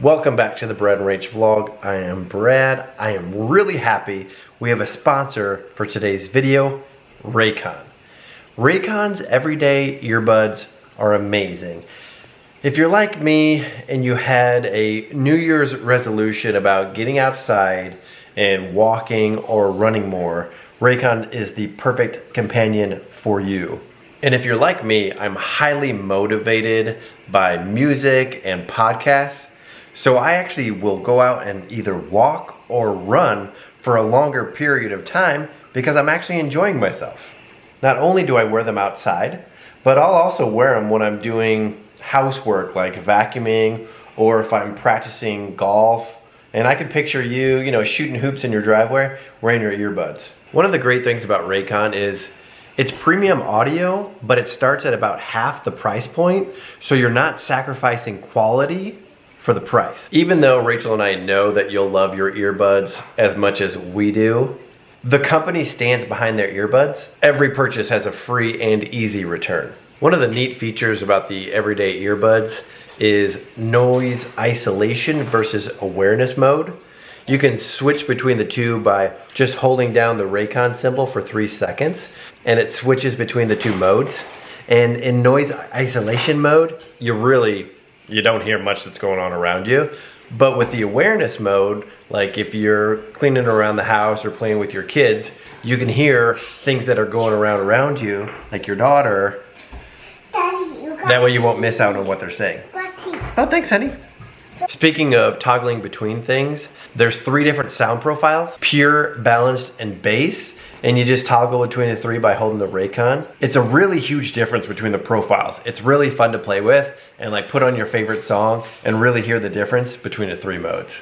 Welcome back to the Brad Rach vlog. I am Brad. I am really happy we have a sponsor for today's video, Raycon. Raycon's everyday earbuds are amazing. If you're like me and you had a New Year's resolution about getting outside and walking or running more, Raycon is the perfect companion for you. And if you're like me, I'm highly motivated by music and podcasts. So I actually will go out and either walk or run for a longer period of time because I'm actually enjoying myself. Not only do I wear them outside, but I'll also wear them when I'm doing housework like vacuuming or if I'm practicing golf. And I could picture you, shooting hoops in your driveway wearing your earbuds. One of the great things about Raycon is it's premium audio, but it starts at about half the price point, so you're not sacrificing quality for the price. Even though Rachel and I know that you'll love your earbuds as much as we do, the company stands behind their earbuds. Every purchase has a free and easy return. One of the neat features about the everyday earbuds is noise isolation versus awareness mode. You can switch between the two by just holding down the Raycon symbol for 3 seconds, and it switches between the two modes. And in noise isolation mode, you don't hear much that's going on around you. But with the awareness mode, like if you're cleaning around the house or playing with your kids, you can hear things that are going around you, like your daughter. Daddy, that way you won't miss out on what they're saying. Oh, thanks, honey. Speaking of toggling between things, there's 3 different sound profiles: pure, balanced, and bass. And you just toggle between the 3 by holding the Raycon. It's a really huge difference between the profiles. It's really fun to play with and like put on your favorite song and really hear the difference between the 3 modes.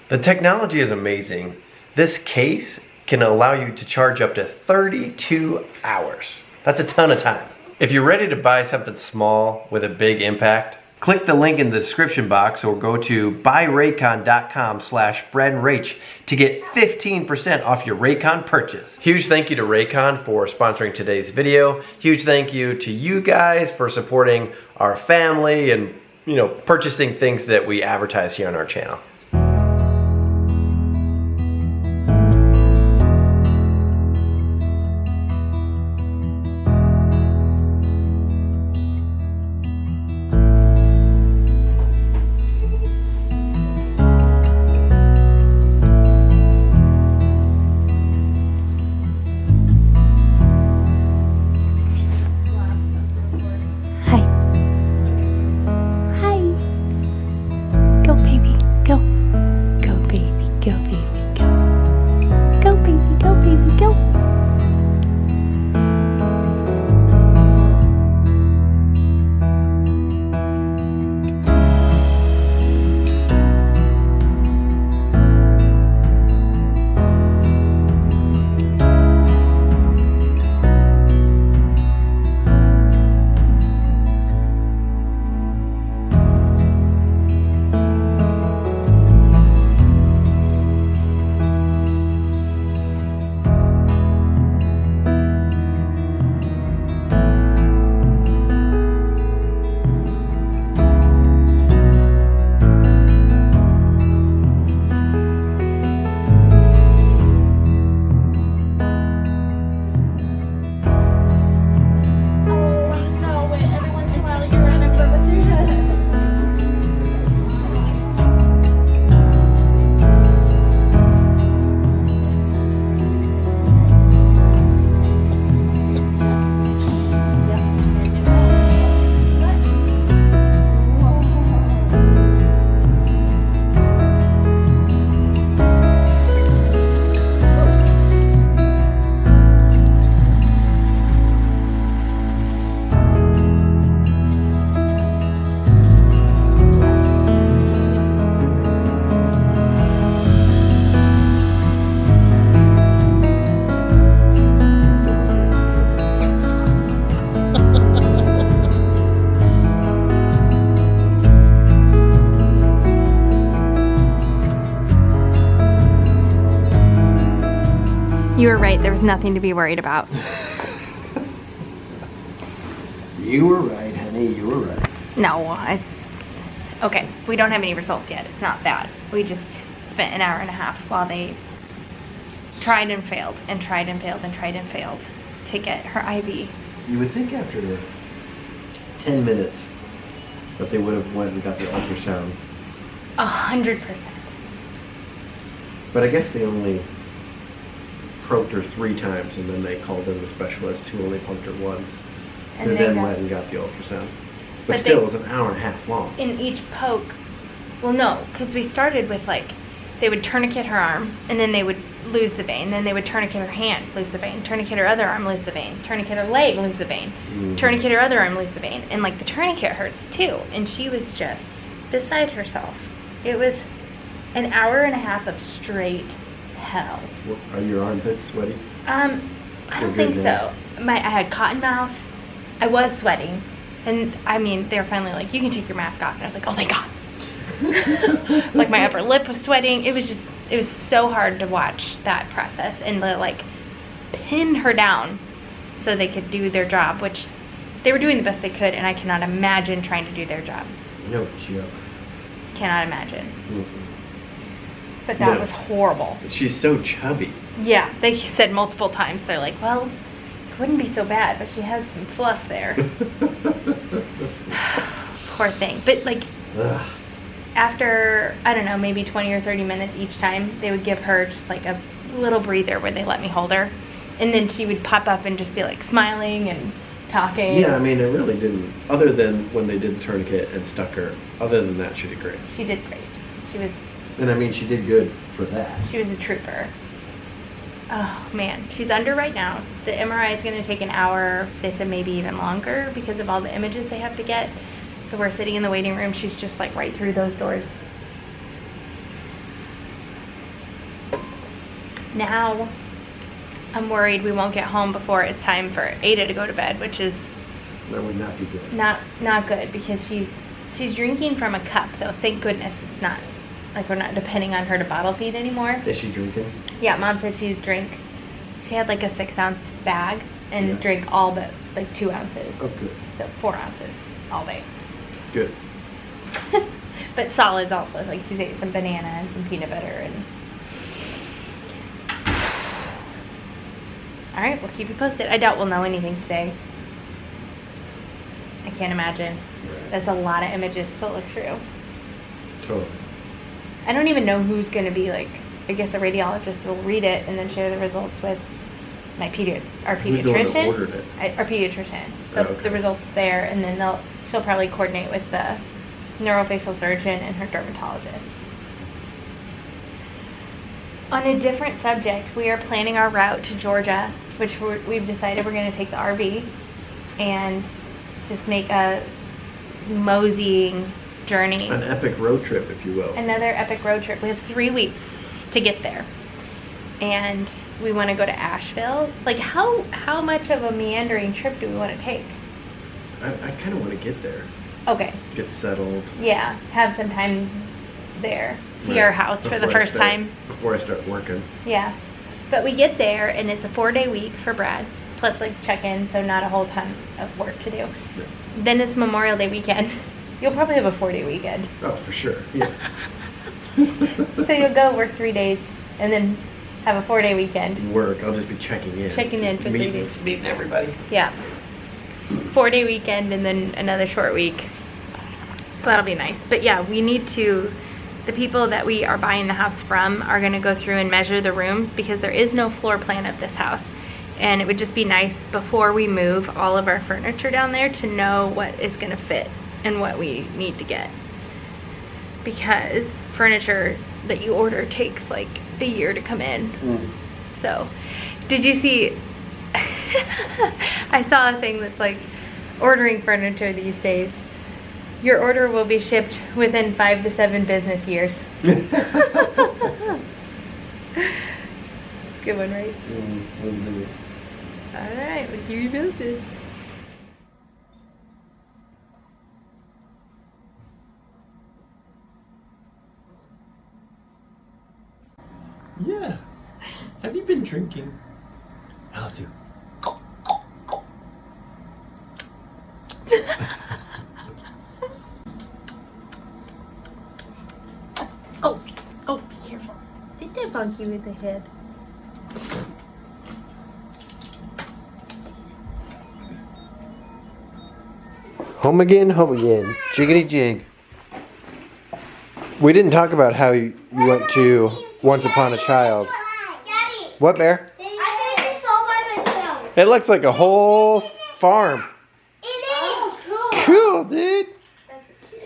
The technology is amazing. This case can allow you to charge up to 32 hours. That's a ton of time. If you're ready to buy something small with a big impact, click the link in the description box or go to buyraycon.com/BradRach to get 15% off your Raycon purchase. Huge thank you to Raycon for sponsoring today's video. Huge thank you to you guys for supporting our family and purchasing things that we advertise here on our channel. You were right, there was nothing to be worried about. You were right, honey, you were right. No, Okay, we don't have any results yet. It's not bad. We just spent an hour and a half while they tried and failed and tried and failed and tried and failed to get her IV. You would think after 10 minutes that they would have went and got the ultrasound. 100%. But I guess they only probed her 3 times, and then they called in the specialist who only pumped her once. And Who they then got- went and got the ultrasound. But But still, they- it was an hour and a half long. In each poke, well, no, because we started with like, they would tourniquet her arm, and then they would lose the vein. Then they would tourniquet her hand, lose the vein. Tourniquet her other arm, lose the vein. Tourniquet her leg, lose the vein. Mhm. Tourniquet her other arm, lose the vein. And like the tourniquet hurts too. And she was just beside herself. It was an hour and a half of straight hell. Are your armpits sweaty? I don't Good, think yeah. so. I had cotton mouth. I was sweating. And I mean, they were finally like, you can take your mask off. And I was like, oh, thank God. Like my upper lip was sweating. It was so hard to watch that process and to like pin her down so they could do their job, which they were doing the best they could. And I cannot imagine trying to do their job. No joke. Cannot imagine. Mm-mm. But that No. was horrible. She's so chubby. Yeah, they said multiple times. They're like, well, it wouldn't be so bad, but she has some fluff there. Poor thing. But like, Ugh. after, I don't know, maybe 20 or 30 minutes each time, they would give her just like a little breather where they let me hold her. And then she would pop up and just be like smiling and talking. Yeah, I mean, it really didn't. Other than when they did the tourniquet and stuck her, other than that, she did great. She did great. She was And I mean, she did good for that. a trooper. Oh man, she's under right now. The MRI is going to take an hour. They said maybe even longer because of all the images they have to get. So we're sitting in the waiting room. She's just like right through those doors. Now, I'm worried we won't get home before it's time for Ada to go to bed, which is That would not be good. not good because she's drinking from a cup though. Thank goodness it's not like we're not depending on her to bottle feed anymore. Is she drinking? Yeah, Mom said she'd drink. She had like a 6-ounce bag and Yeah. drink all but like 2 ounces. Oh, good. So 4 ounces all day. Good. But solids also. Like she's ate some banana and some peanut butter and. All right, we'll keep you posted. I doubt we'll know anything today. I can't imagine. Right. That's a lot of images to look through. Totally. I don't even know who's going to be like. I guess a radiologist will read it and then share the results with our Who's pediatrician. the one that ordered it? Our pediatrician. So Oh, okay. the results there, and then she'll probably coordinate with the neurofacial surgeon and her dermatologist. On a different subject, we are planning our route to Georgia, which we've decided we're going to take the RV and just make a moseying journey. An epic road trip, if you will. Another epic road trip. We have 3 weeks to get there. And we want to go to Asheville. Like, how much of a meandering trip do we want to take? I kind of want to get there. Okay. Get settled. Yeah, have some time there. See Right. our house for the Before I first start- time. Before I start working. Yeah. But we get there, and it's a 4-day week for Brad, plus like check-in, so not a whole ton of work to do. Yeah. Then it's Memorial Day weekend. You'll probably have a 4-day weekend. Oh, for sure. Yeah. So you'll go work 3 days, and then have a 4-day weekend. Work. I'll just be checking in. Checking in for 3 days. Meeting everybody. Yeah. 4-day weekend and then another short week. So that'll be nice. But yeah, we need to, the people that we are buying the house from are going to go through and measure the rooms because there is no floor plan of this house. And it would just be nice before we move all of our furniture down there to know what is going to fit and what we need to get. Because furniture that you order takes like a year to come in. So, did you see, I saw a thing that's like ordering furniture these days. Your order will be shipped within 5 to 7 business years. Good one, right? Alright, we'll keep you posted. Yeah. Have you been drinking? How's you? Oh, be careful. Did that bunk you with the head? Home again, home again. Jiggity jig. We didn't talk about how you went to Once Upon a Child. Daddy, What, Bear? I made this all by myself. It looks like a whole farm. It is. Cool, dude.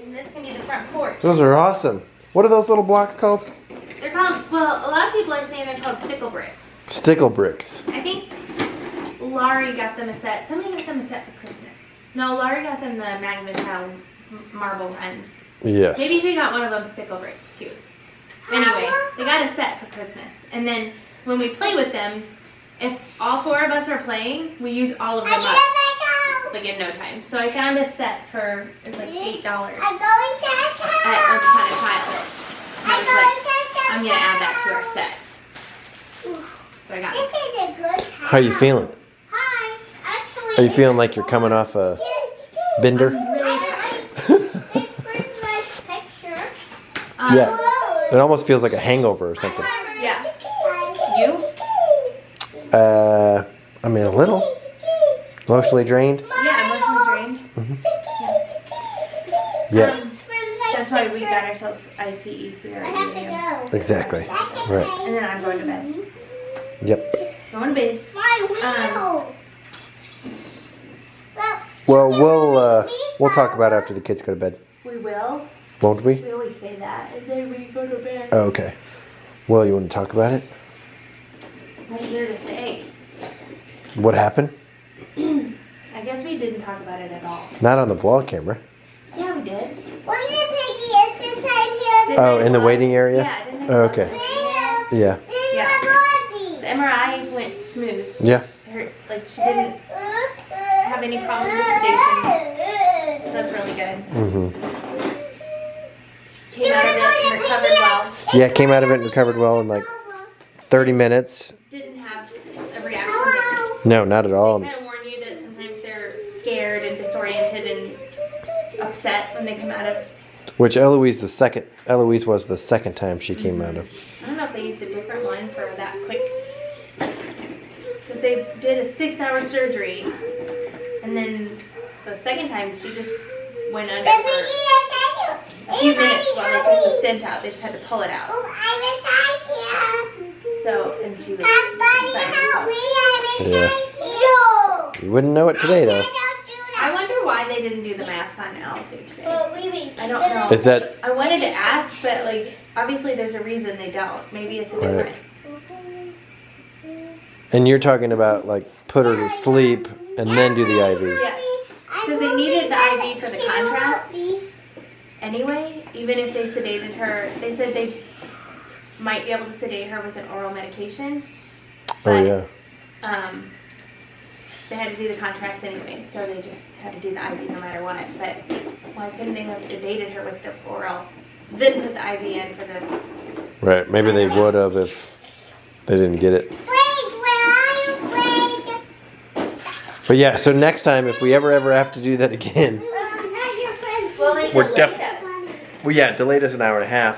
And this can be the front porch. Those are awesome. What are those little blocks called? They're called, well, a lot of people are saying they're called stickle bricks. Stickle bricks. I think Laurie got them a set. Somebody got them a set for Christmas. No, Laurie got them the Magna marble runs. Yes. Maybe she got one of them stickle bricks too. Anyway, they got a set for Christmas. And then when we play with them, if all 4 of us are playing, we use all of them up. Like in no time. So I found a set for, it's like $8 at Once Upon a Child. And I was like, I'm gonna add that to our set. So I got it. This is a good time. How you feeling? Hi. Actually, Are you feeling like you're coming off a bender? I'm really tired. It's pretty nice picture. Yeah. It almost feels like a hangover or something. Yeah. You? I mean, a little. Emotionally drained? Yeah, emotionally drained. Yeah. That's why we got ourselves ICE cigarette. I have to go. Exactly. Right. And then I'm going to bed. Yep. Going to bed. My wheel. Well, we'll talk about it after the kids go to bed, We will. won't we? We always say that. And then we go to bed. Oh, okay. Well, you want to talk about it? What is there to say? What happened? I guess we didn't talk about it at all. Not on the vlog camera. Yeah, we did. Wasn't it Piggy? It's inside here. Oh, in the waiting area? Yeah, didn't I Oh, okay. Yeah. Yeah. The MRI went smooth. Yeah. Her, like she didn't have any problems with sedation. That's really good. Mhm. Came out of it and recovered well. Yeah, came out of it and recovered well in like 30 minutes. Didn't have a reaction. No, not at all. They kind of warn you that sometimes they're scared and disoriented and upset when they come out of. Which Eloise was the second time she came out of. I don't know if they used a different one for that quick. Because they did a 6-hour surgery. And then the second time she just went under for a few minutes while they took the stent out. They just had to pull it out. So, and she was beside herself. Yeah. You wouldn't know it today though. I wonder why they didn't do the mask on Allison today. I don't know. Is that I wanted to ask, but like obviously there's a reason they don't. Maybe it's a different. and you're talking about like put her to sleep and then do the IV. Yes, because they needed the IV for the contrast. Anyway, even if they sedated her, they said they might be able to sedate her with an oral medication. Oh yeah. They had to do the contrast anyway, so they just had to do the IV no matter what. But why couldn't they have sedated her with the oral, then put the IV in for the... Right, maybe they would have if they didn't get it. But yeah, so next time if we ever have to do that again, Well, they We're delayed def- us. well yeah, delayed us an hour and a half,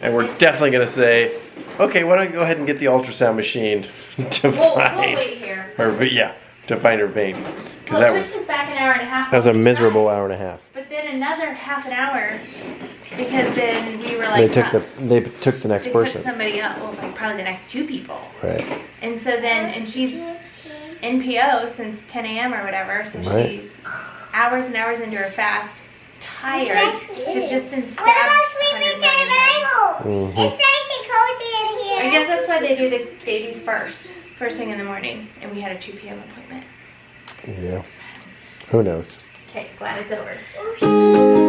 and we're definitely gonna say, okay, why don't you go ahead and get the ultrasound machine to We'll find wait here. to find her vein, because Well, that it was pushed us back an hour and a half. a while we miserable tried. hour and a half. But then another half an hour, because then we were like... They took the next they person. took somebody else, well, like probably the next 2 people. Right. And so then, and she's NPO since 10 a.m. or whatever, so Right. she's hours and hours into her fast, tired, has just been stabbed 100 million times. Mm-hmm. It's nice and cozy in here. I guess that's why they do the babies first thing in the morning, and we had a 2 p.m. appointment. Yeah. Who knows? Okay, glad it's over.